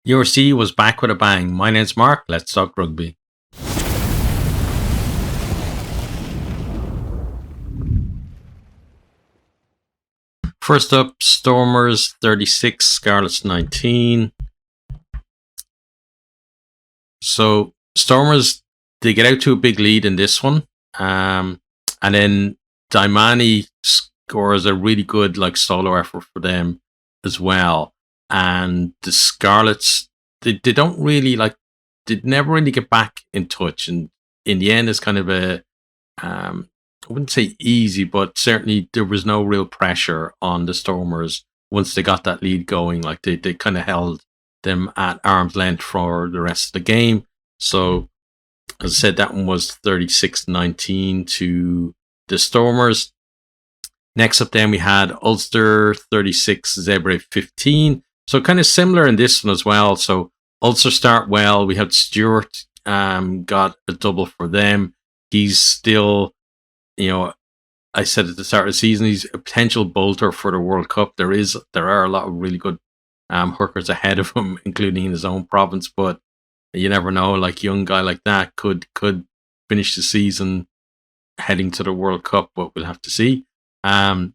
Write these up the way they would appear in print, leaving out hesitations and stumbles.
URC was back with a bang. My name's Mark. Let's talk rugby. First up, Stormers 36, Scarlets 19. So Stormers, they get out to a big lead in this one. And then Daimani scores a really good solo effort for them as well. And the Scarlets, they don't really they never really get back in touch. And in the end, it's kind of I wouldn't say easy, but certainly there was no real pressure on the Stormers once they got that lead going. They kind of held them at arm's length for the rest of the game. So, as I said, that one was 36-19 to the Stormers. Next up then we had Ulster 36, Zebre 15. So kind of similar in this one as well. So Ulster start well. We had Stewart got a double for them. He's still, I said at the start of the season, he's a potential bolter for the World Cup. There are a lot of really good hookers ahead of him, including in his own province. But you never know. Young guy like that could finish the season heading to the World Cup, but we'll have to see. I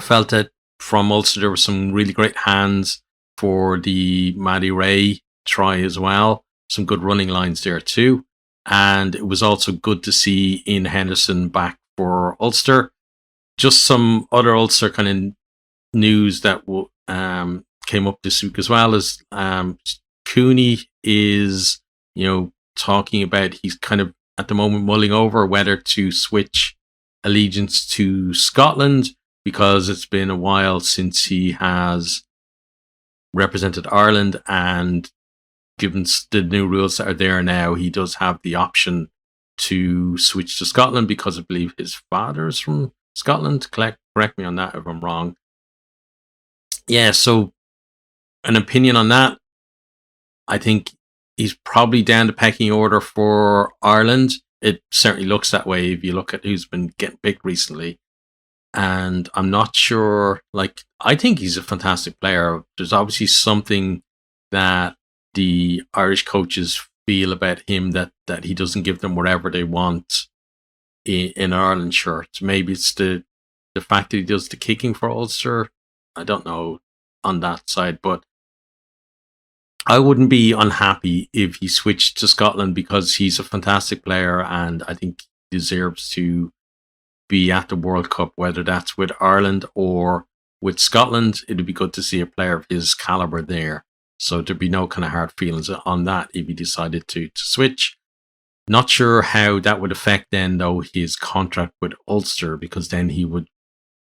felt that from Ulster there were some really great hands for the Maddie Ray try as well. Some good running lines there too. And it was also good to see Ian Henderson back for Ulster. Just some other Ulster kind of news that came up this week as well as Cooney is, talking about he's kind of at the moment mulling over whether to switch allegiance to Scotland because it's been a while since he has represented Ireland, and given the new rules that are there now, he does have the option to switch to Scotland because I believe his father is from Scotland. Correct me on that if I'm wrong. Yeah, so an opinion on that. I think he's probably down the pecking order for Ireland. It certainly looks that way if you look at who's been getting picked recently. And I'm not sure, I think he's a fantastic player. There's obviously something that the Irish coaches feel about him that he doesn't give them whatever they want in Ireland shirts. Maybe it's the fact that he does the kicking for Ulster. I don't know on that side, but I wouldn't be unhappy if he switched to Scotland because he's a fantastic player and I think he deserves to be at the World Cup, whether that's with Ireland or with Scotland. It'd be good to see a player of his caliber there. So there'd be no kind of hard feelings on that if he decided to switch. Not sure how that would affect then, though, his contract with Ulster, because then he would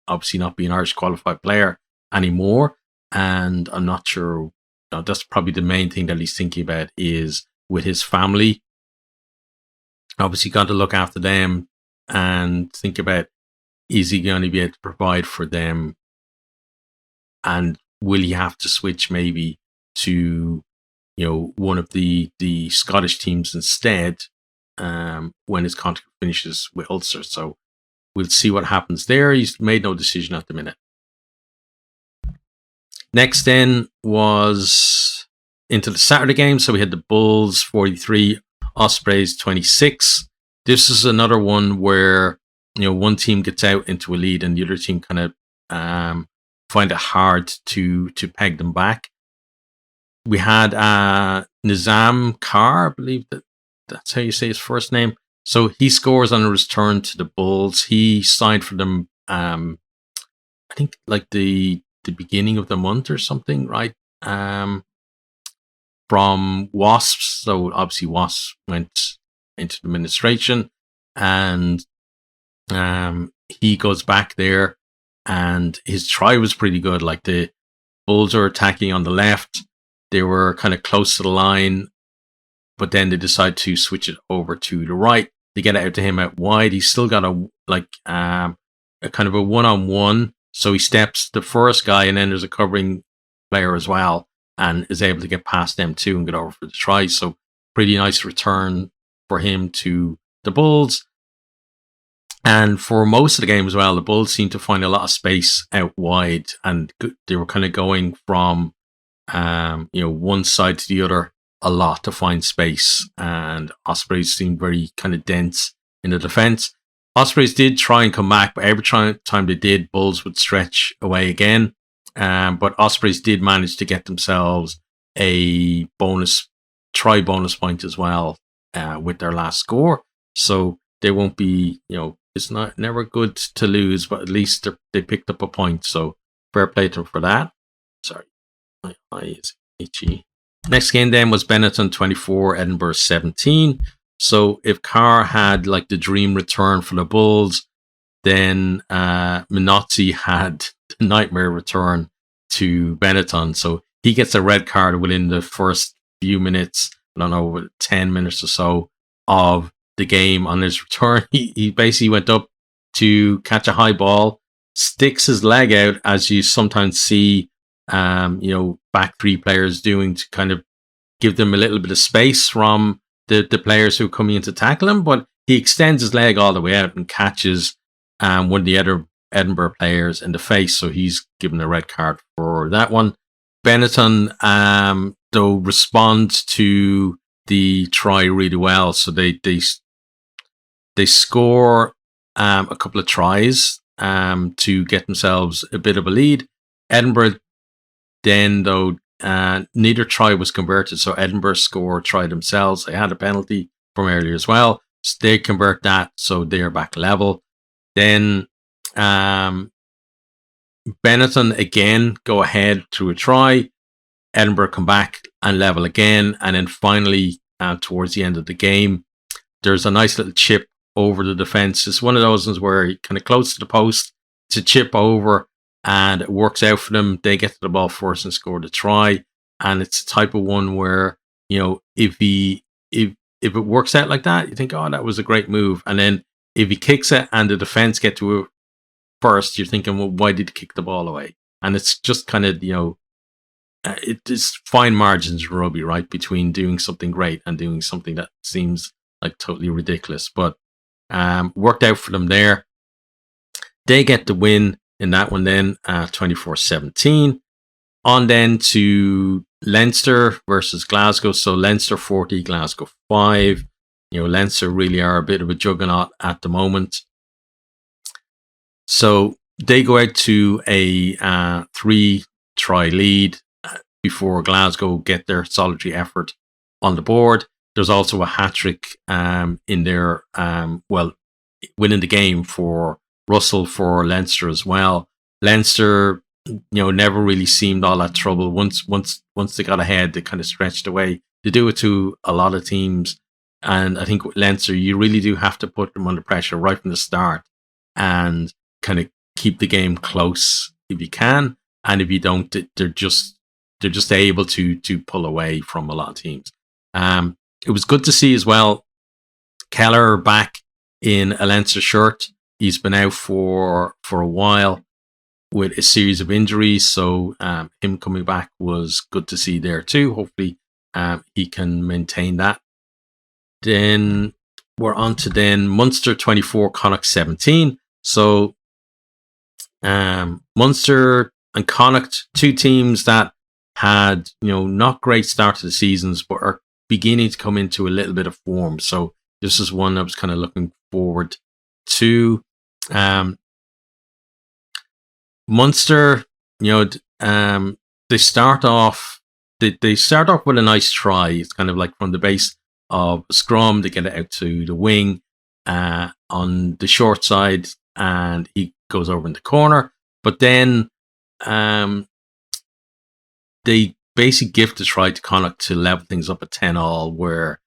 obviously not be an Irish qualified player anymore. And I'm not sure. That's probably the main thing that he's thinking about is with his family. Obviously, got to look after them and think about, is he going to be able to provide for them? And will he have to switch maybe to, one of the Scottish teams instead when his contract finishes with Ulster? So we'll see what happens there. He's made no decision at the minute. Next then was into the Saturday game. So we had the Bulls 43, Ospreys 26. This is another one where, one team gets out into a lead and the other team kind of find it hard to peg them back. We had Nizam Kar, I believe that's how you say his first name. So he scores on a return to the Bulls. He signed for them, I think the beginning of the month or something, right? From Wasps. So obviously Wasps went into administration and he goes back there and his try was pretty good. The Bulls are attacking on the left. They were kind of close to the line, but then they decide to switch it over to the right. They get it out to him out wide. He's still got a kind of a one-on-one. So he steps the first guy and then there's a covering player as well and is able to get past them too and get over for the try. So pretty nice return for him to the Bulls. And for most of the game as well, the Bulls seemed to find a lot of space out wide and they were kind of going from one side to the other a lot to find space, and Ospreys seemed very kind of dense in the defence. Ospreys did try and come back, but every time they did, Bulls would stretch away again. But Ospreys did manage to get themselves a bonus point as well with their last score. So they won't be, it's never good to lose, but at least they picked up a point. So fair play to them for that. Sorry, my eye is itchy. Next game then was Benetton 24, Edinburgh 17. So if Carr had like the dream return for the Bulls, then Minozzi had the nightmare return to Benetton. So he gets a red card within the first few minutes, I don't know, 10 minutes or so of the game. On his return, he basically went up to catch a high ball, sticks his leg out, as you sometimes see back three players doing, to kind of give them a little bit of space from the players who are coming in to tackle him. But he extends his leg all the way out and catches one of the other Edinburgh players in the face. So he's given a red card for that one. Benetton, though, respond to the try really well. So they score a couple of tries to get themselves a bit of a lead. Edinburgh then, though, neither try was converted, so Edinburgh score try themselves. They had a penalty from earlier as well, so they convert that, so they're back level. Then Benetton again go ahead through a try. Edinburgh come back and level again, and then finally towards the end of the game, there's a nice little chip over the defence. It's one of those ones where you're kind of close to the post to chip over, and it works out for them. They get to the ball first and score the try. And it's the type of one where, if it works out like that, you think, oh, that was a great move. And then if he kicks it and the defense get to it first, you're thinking, well, why did he kick the ball away? And it's just kind of, it is fine margins in rugby, right, between doing something great and doing something that seems like totally ridiculous. But worked out for them there. They get the win in that one then, 24-17. On then to Leinster versus Glasgow. So Leinster 40, Glasgow 5. Leinster really are a bit of a juggernaut at the moment. So they go out to a 3-try lead before Glasgow get their solitary effort on the board. There's also a hat-trick in there, winning the game for Russell for Leinster as well. Leinster, never really seemed all that trouble. Once they got ahead, they kind of stretched away. They do it to a lot of teams, and I think with Leinster, you really do have to put them under pressure right from the start and kind of keep the game close if you can. And if you don't, they're just able to pull away from a lot of teams. It was good to see as well Keller back in a Leinster shirt. He's been out for a while with a series of injuries, so him coming back was good to see there too. Hopefully he can maintain that. Then we're on to then Munster 24, Connacht 17. So Munster and Connacht, two teams that had not great start to the seasons, but are beginning to come into a little bit of form. So this is one I was kind of looking forward to. Munster, they start off with a nice try. It's kind of like from the base of a scrum, they get it out to the wing on the short side, and he goes over in the corner. But then they basically give the try to Connacht to level things up at 10-all, where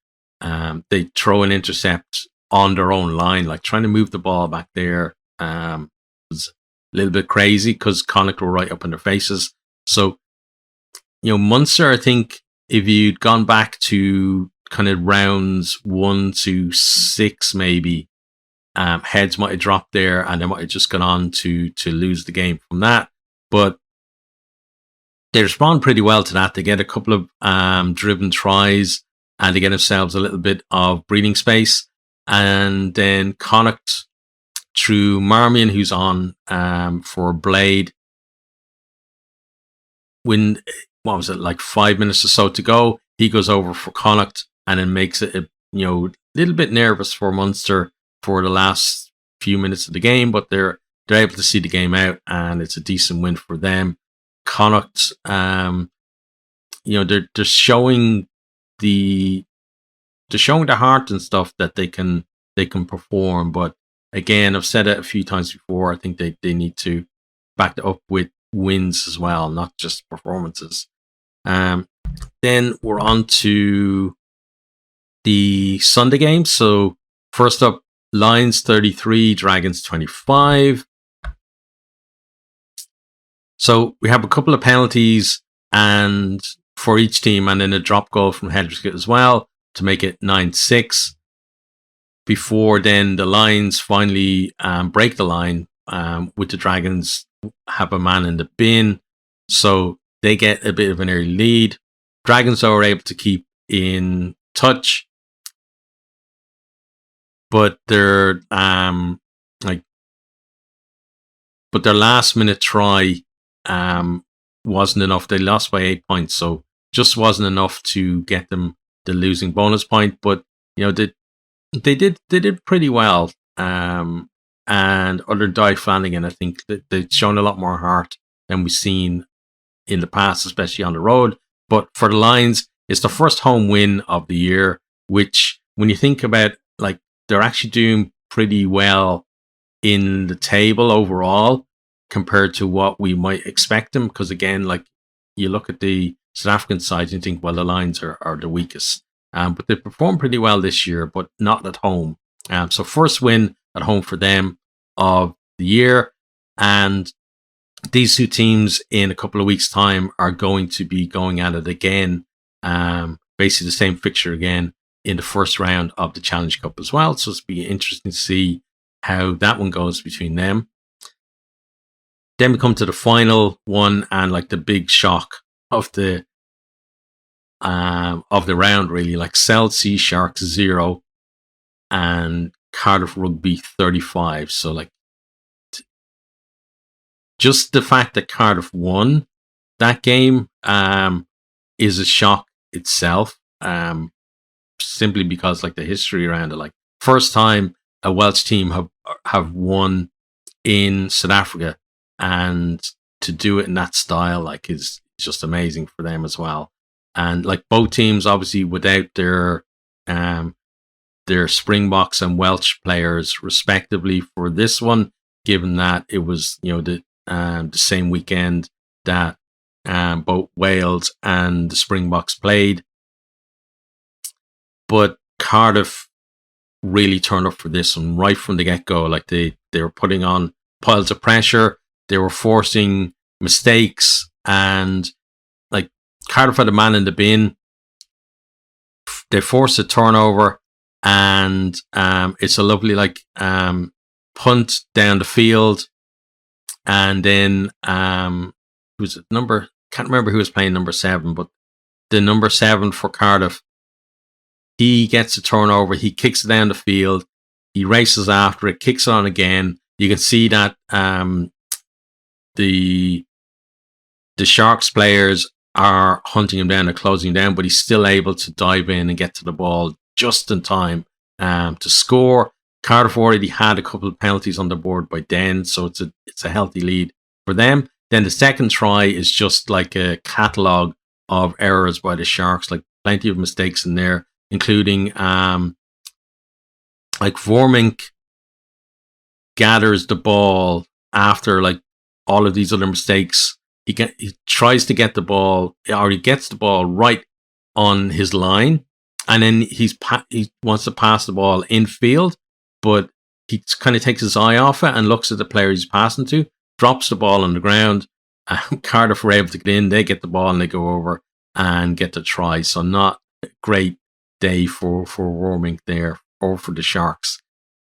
they throw an intercept on their own line, like trying to move the ball back there. Was a little bit crazy because Connacht were right up in their faces. So, Munster, I think if you'd gone back to kind of rounds 1 to 6, maybe, heads might have dropped there and they might have just gone on to lose the game from that. But they respond pretty well to that. They get a couple of driven tries and they get themselves a little bit of breathing space. And then Connacht, through Marmion, who's on for Blade, when what was it, like 5 minutes or so to go. He goes over for Connacht and then makes it a little bit nervous for Munster for the last few minutes of the game, but they're able to see the game out, and it's a decent win for them. Connacht, they're showing the heart and stuff that they can perform, but again, I've said it a few times before. I think they need to back it up with wins as well, not just performances. Then we're on to the Sunday game. So first up, Lions 33, Dragons 25. So we have a couple of penalties and for each team, and then a drop goal from Hedrick as well to make it 9-6. Before then, the Lions finally break the line with the Dragons have a man in the bin. So they get a bit of an early lead. Dragons are able to keep in touch, but their last minute try wasn't enough. They lost by 8 points, so just wasn't enough to get them the losing bonus point. But they did pretty well. And other Di Flanagan, I think that they've shown a lot more heart than we've seen in the past, especially on the road. But for the Lions, it's the first home win of the year, which when you think about, like, they're actually doing pretty well in the table overall compared to what we might expect them. Because again, like, you look at the South African side and you think, well, the Lions are the weakest. But they performed pretty well this year, but not at home. So first win at home for them of the year. And these two teams in a couple of weeks' time are going to be going at it again. Basically the same fixture again in the first round of the Challenge Cup as well. So it's be interesting to see how that one goes between them. Then we come to the final one and like the big shock of the round, really, like South Sea Sharks 0 and Cardiff Rugby 35. So like just the fact that Cardiff won that game is a shock itself, simply because like the history around it, like first time a Welsh team have won in South Africa, and to do it in that style like is just amazing for them as well. And like both teams obviously without their Springboks and Welsh players respectively for this one, given that it was the same weekend that both Wales and the Springboks played. But Cardiff really turned up for this one right from the get-go. Like they were putting on piles of pressure, they were forcing mistakes, and like Cardiff had a man in the bin. They forced a turnover, and it's a lovely punt down the field. And then who's it? Can't remember who was playing number 7, but the number 7 for Cardiff, he gets a turnover, he kicks it down the field, he races after it, kicks it on again. You can see that the Sharks players are hunting him down and closing him down, but he's still able to dive in and get to the ball just in time to score. Cardiff already had a couple of penalties on the board by then, so it's a healthy lead for them. Then the second try is just like a catalogue of errors by the Sharks, like plenty of mistakes in there, including like Vormink gathers the ball after like all of these other mistakes. He tries to get the ball, or he gets the ball right on his line, and then he wants to pass the ball infield, but he kind of takes his eye off it and looks at the player he's passing to, drops the ball on the ground. Cardiff were able to get in, they get the ball and they go over and get the try. So not a great day for Vormink there, or for the Sharks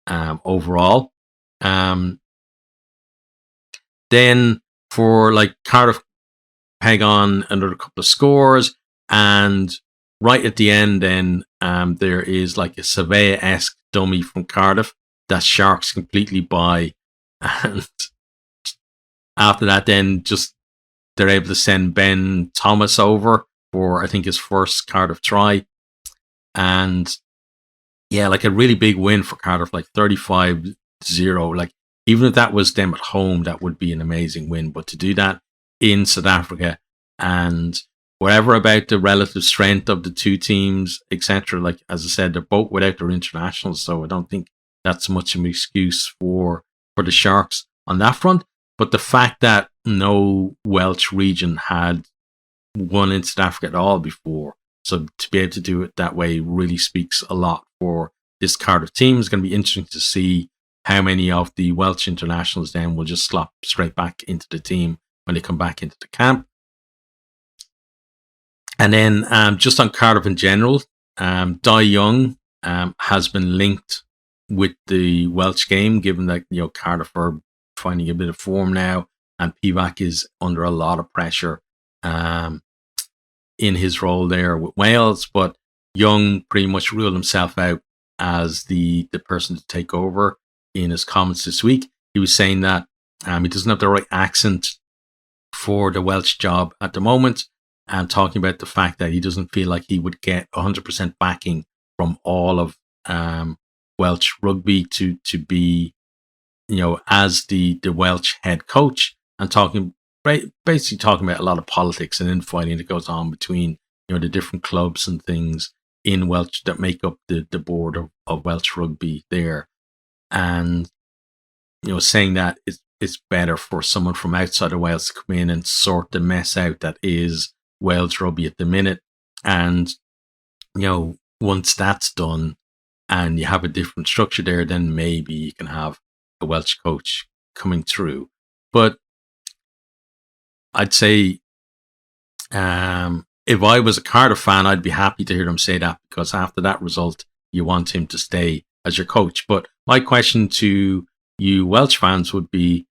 overall. Then for like Cardiff peg on another couple of scores, and right at the end then there is like a Surveyor-esque dummy from Cardiff that Sharks completely buy, and after that then just they're able to send Ben Thomas over for, I think, his first Cardiff try. And yeah, like a really big win for Cardiff, like 35-0. Like, even if that was them at home, that would be an amazing win. But to do that in South Africa, and whatever about the relative strength of the two teams, etc., like, as I said, they're both without their internationals, so I don't think that's much of an excuse for the Sharks on that front. But the fact that no Welsh region had won in South Africa at all before, so to be able to do it that way really speaks a lot for this Cardiff team. It's going to be interesting to see how many of the Welsh internationals then will just slot straight back into the team when they come back into the camp. And then just on Cardiff in general, Dai Young has been linked with the Welsh game, given that, you know, Cardiff are finding a bit of form now, and Pivac is under a lot of pressure in his role there with Wales. But Young pretty much ruled himself out as the person to take over. In his comments this week, he was saying that he doesn't have the right accent for the Welsh job at the moment, and talking about the fact that he doesn't feel like he would get 100% backing from all of Welsh rugby to be, you know, as the Welsh head coach, and basically talking about a lot of politics and infighting that goes on between, you know, the different clubs and things in Welsh that make up the board of Welsh rugby there. And, you know, saying that it's better for someone from outside of Wales to come in and sort the mess out that is Wales rugby at the minute. And, you know, once that's done and you have a different structure there, then maybe you can have a Welsh coach coming through. But I'd say if I was a Cardiff fan, I'd be happy to hear them say that, because after that result, you want him to stay as your coach. But my question to you Welsh fans would be,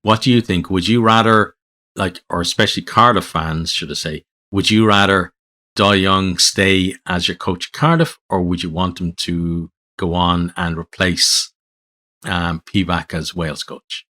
what do you think? Would you rather, like, or especially Cardiff fans, should I say, would you rather Dai Young stay as your coach at Cardiff, or would you want him to go on and replace Pivac as Wales coach?